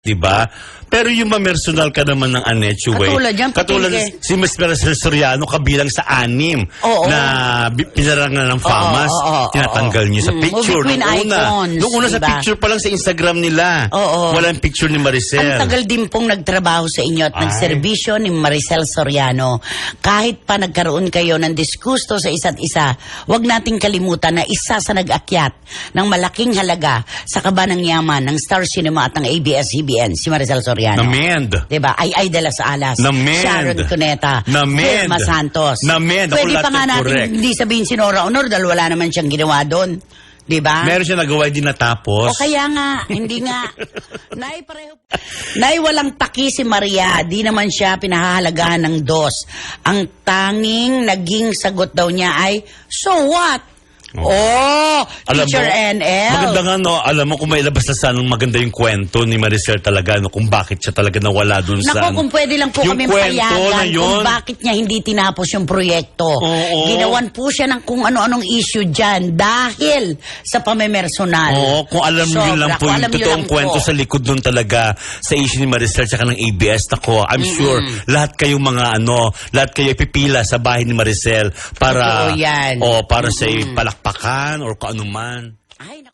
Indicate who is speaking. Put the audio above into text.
Speaker 1: Diba? Pero yung mamersonal ka naman ng Annette Chuway.
Speaker 2: Katulad yan,
Speaker 1: Katulad
Speaker 2: patigil.
Speaker 1: si Miss Maricel Soriano kabilang sa 6
Speaker 2: Oo.
Speaker 1: na pinarangan ng famas. Tinatanggal niyo sa picture.
Speaker 2: Movie queen icons,
Speaker 1: Nung una sa
Speaker 2: diba?
Speaker 1: picture pa lang sa Instagram nila.
Speaker 2: Oo.
Speaker 1: Walang picture ni Maricel.
Speaker 2: Ang tagal din pong nagtrabaho sa inyo at nagserbisyo ni Maricel Soriano. Kahit pa nagkaroon kayo ng disgusto sa isa't isa, huwag nating kalimutan na isa sa nag-akyat ng malaking halaga sa kaba ng yaman ng Star Cinema at ng ABS-CBN, si Maricel Soriano.
Speaker 1: Namend.
Speaker 2: Diba? Ay de las Alas.
Speaker 1: Namend.
Speaker 2: Sharon Cuneta.
Speaker 1: Namend.
Speaker 2: Vilma Santos.
Speaker 1: Namend. Ako
Speaker 2: Pwede
Speaker 1: lahat
Speaker 2: pa nga
Speaker 1: yung
Speaker 2: natin
Speaker 1: correct.
Speaker 2: hindi sabihin si Nora Honor dahil wala naman siyang ginawa doon. Diba?
Speaker 1: Meron siya nagawa din natapos.
Speaker 2: O kaya nga, hindi nga. Nay, pareho. Nay, walang paki si Maria. Di naman siya pinahahalagahan ng dos. Ang tanging naging sagot daw niya ay, so what? Oh,
Speaker 1: Alam
Speaker 2: Teacher
Speaker 1: mo,
Speaker 2: NL.
Speaker 1: Maganda nga, no? Alam mo, kung may labas na sanang maganda yung kwento ni Maricel talaga, no? Kung bakit siya talaga nawala dun sa...
Speaker 2: Naku, kung pwede lang po
Speaker 1: Yung
Speaker 2: kami
Speaker 1: kwento na
Speaker 2: payagan
Speaker 1: yun.
Speaker 2: kung bakit niya hindi tinapos yung proyekto.
Speaker 1: Oo.
Speaker 2: Ginawan po siya ng kung ano-anong issue dyan dahil sa pamemersonal.
Speaker 1: Oo, kung alam niyo lang po
Speaker 2: Kung
Speaker 1: yung
Speaker 2: alam niyo
Speaker 1: totoong
Speaker 2: lang
Speaker 1: kwento
Speaker 2: po.
Speaker 1: sa likod nun talaga sa issue ni Maricel tsaka ng ABS, nako, I'm sure lahat kayong mga lahat kayo pipila sa bahay ni Maricel para
Speaker 2: Totoo yan.
Speaker 1: para sa palakpakan or kung ano man.